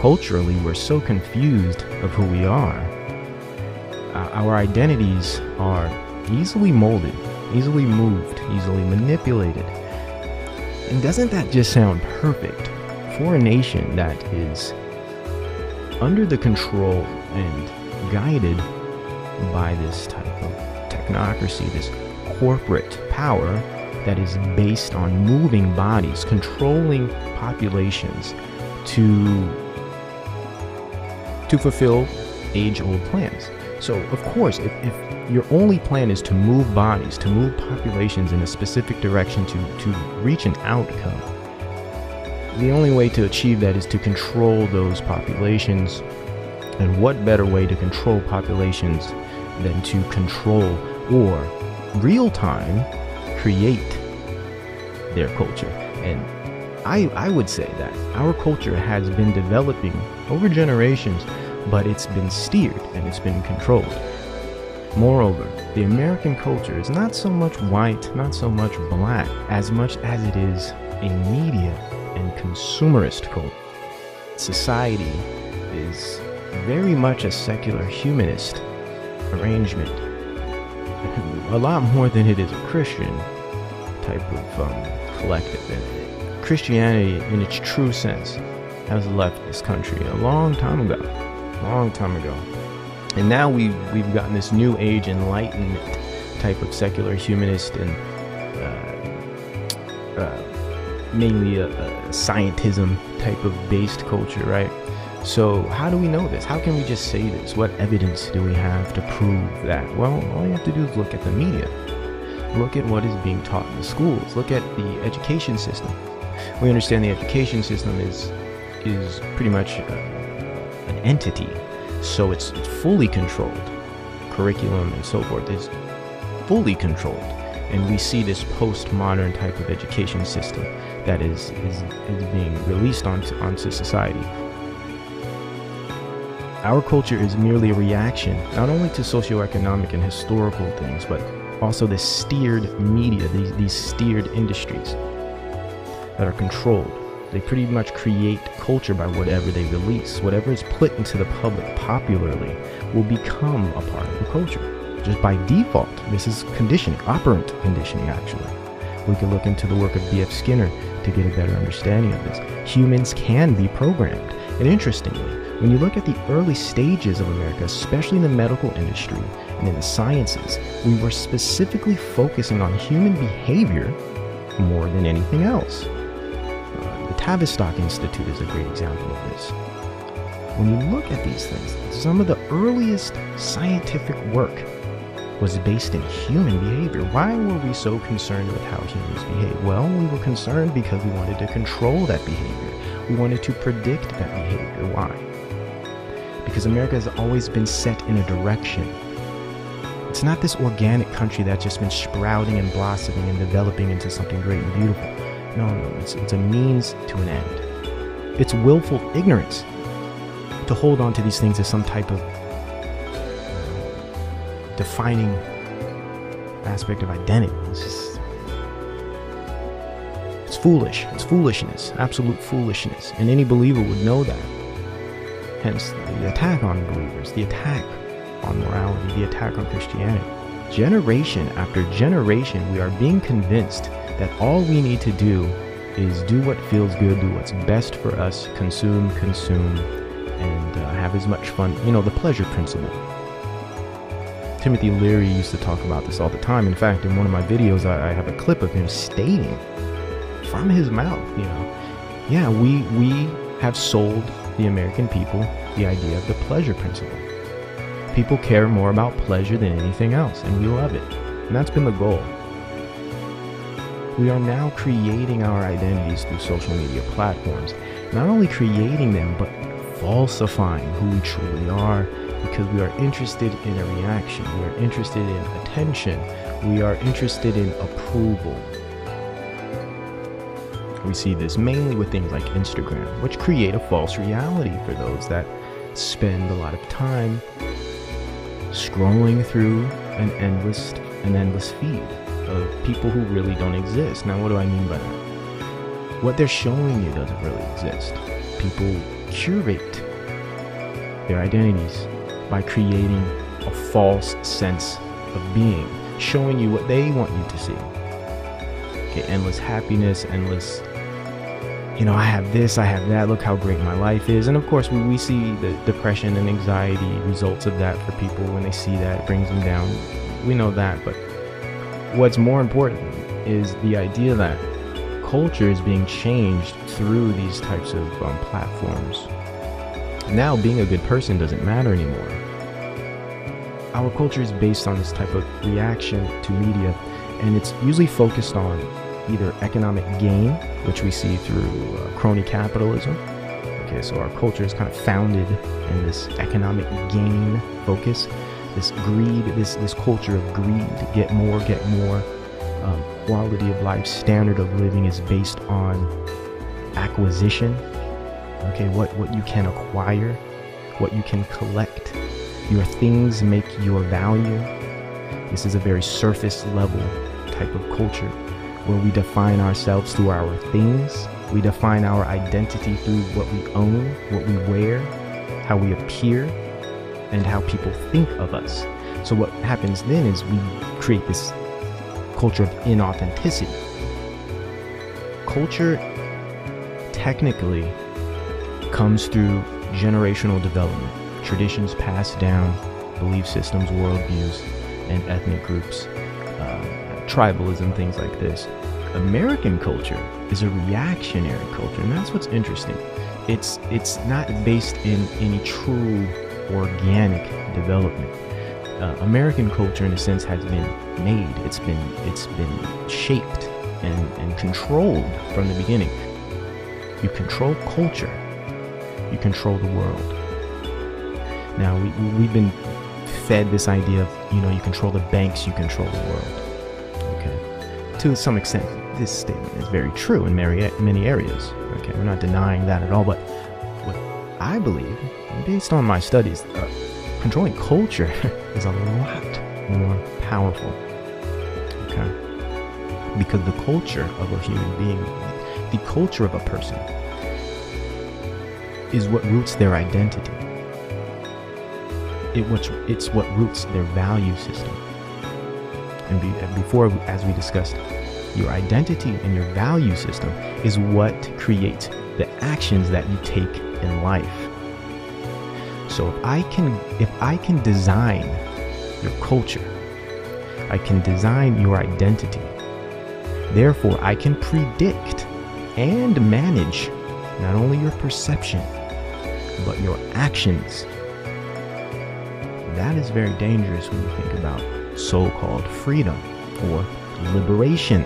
Culturally, we're so confused of who we are. Our identities are easily molded, easily moved, easily manipulated. And doesn't that just sound perfect for a nation that is under the control and guided by this type of technocracy, this corporate power that is based on moving bodies, controlling populations to fulfill age-old plans. So, of course, if your only plan is to move bodies, to move populations in a specific direction, to reach an outcome, the only way to achieve that is to control those populations. And what better way to control populations than to control or real-time create their culture? And I would say that our culture has been developing over generations, but it's been steered and it's been controlled. Moreover, the American culture is not so much white, not so much black, as much as it is a media and consumerist culture. Society is very much a secular humanist arrangement, a lot more than it is a Christian type of collective. Christianity, in its true sense, has left this country a long time ago. And now we've gotten this new age enlightenment type of secular humanist and mainly a scientism type of based culture, right? So how do we know this? How can we just say this? What evidence do we have to prove that? Well, all you have to do is look at the media. Look at what is being taught in the schools. Look at the education system. We understand the education system is pretty much an entity, so it's fully controlled. Curriculum and so forth is fully controlled, and we see this postmodern type of education system that is being released onto society. Our culture is merely a reaction, not only to socioeconomic and historical things, but also the steered media, these steered industries that are controlled. They pretty much create culture by whatever they release. Whatever is put into the public popularly will become a part of the culture. Just by default, this is conditioning, operant conditioning actually. We can look into the work of B.F. Skinner to get a better understanding of this. Humans can be programmed. And interestingly, when you look at the early stages of America, especially in the medical industry and in the sciences, we were specifically focusing on human behavior more than anything else. The Tavistock Institute is a great example of this. When you look at these things, some of the earliest scientific work was based in human behavior. Why were we so concerned with how humans behave? Well, we were concerned because we wanted to control that behavior. We wanted to predict that behavior. Why? Because America has always been set in a direction. It's not this organic country that's just been sprouting and blossoming and developing into something great and beautiful. No, it's a means to an end. It's willful ignorance to hold on to these things as some type of defining aspect of identity. It's foolish. It's foolishness, absolute foolishness. And any believer would know that. Hence the attack on believers, the attack on morality, the attack on Christianity. Generation after generation, we are being convinced that all we need to do is do what feels good, do what's best for us, consume, and have as much fun. You know, the pleasure principle. Timothy Leary used to talk about this all the time. In fact, in one of my videos, I have a clip of him stating from his mouth, yeah, we have sold the American people the idea of the pleasure principle. People care more about pleasure than anything else, and we love it. And that's been the goal. We are now creating our identities through social media platforms. Not only creating them, but falsifying who we truly are, because we are interested in a reaction. We are interested in attention. We are interested in approval. We see this mainly with things like Instagram, which create a false reality for those that spend a lot of time scrolling through an endless feed of people who really don't exist. Now, what do I mean by that? What they're showing you doesn't really exist. People curate their identities by creating a false sense of being, showing you what they want you to see. Okay, endless happiness, endless, I have this, I have that, look how great my life is. And of course, we see the depression and anxiety results of that for people. When they see that, it brings them down. We know that, but what's more important is the idea that culture is being changed through these types of platforms. Now, being a good person doesn't matter anymore. Our culture is based on this type of reaction to media, and it's usually focused on either economic gain, which we see through crony capitalism. Okay, so our culture is kind of founded in this economic gain focus, this greed, this culture of greed, get more. Quality of life, standard of living is based on acquisition. Okay, what you can acquire, what you can collect. Your things make your value. This is a very surface level type of culture where we define ourselves through our things. We define our identity through what we own, what we wear, how we appear, and how people think of us. So what happens then is we create this culture of inauthenticity. Culture technically comes through generational development, traditions passed down, belief systems, worldviews, and ethnic groups, tribalism, things like this. American culture is a reactionary culture, and that's what's interesting. It's not based in any true organic development. American culture, in a sense, has been made. It's been shaped and controlled from the beginning. You control culture, you control the world. Now we've been fed this idea of you control the banks, you control the world. Okay, to some extent, this statement is very true in many areas. Okay, we're not denying that at all. But what I believe, based on my studies, controlling culture is a lot more powerful. Okay, because the culture of a human being, the culture of a person, is what roots their identity. It's what roots their value system. And before, as we discussed, your identity and your value system is what creates the actions that you take in life. So if I can design your culture, I can design your identity. Therefore, I can predict and manage not only your perception, but your actions. That is very dangerous when you think about so-called freedom or liberation,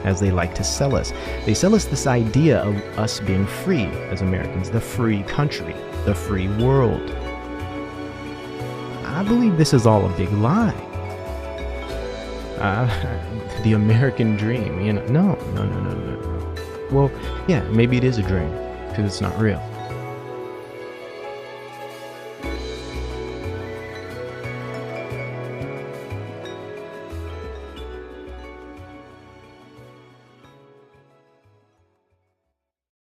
as they like to sell us. They sell us this idea of us being free as Americans, the free country, the free world. I believe this is all a big lie. The American dream, no. Well, yeah, maybe it is a dream because it's not real.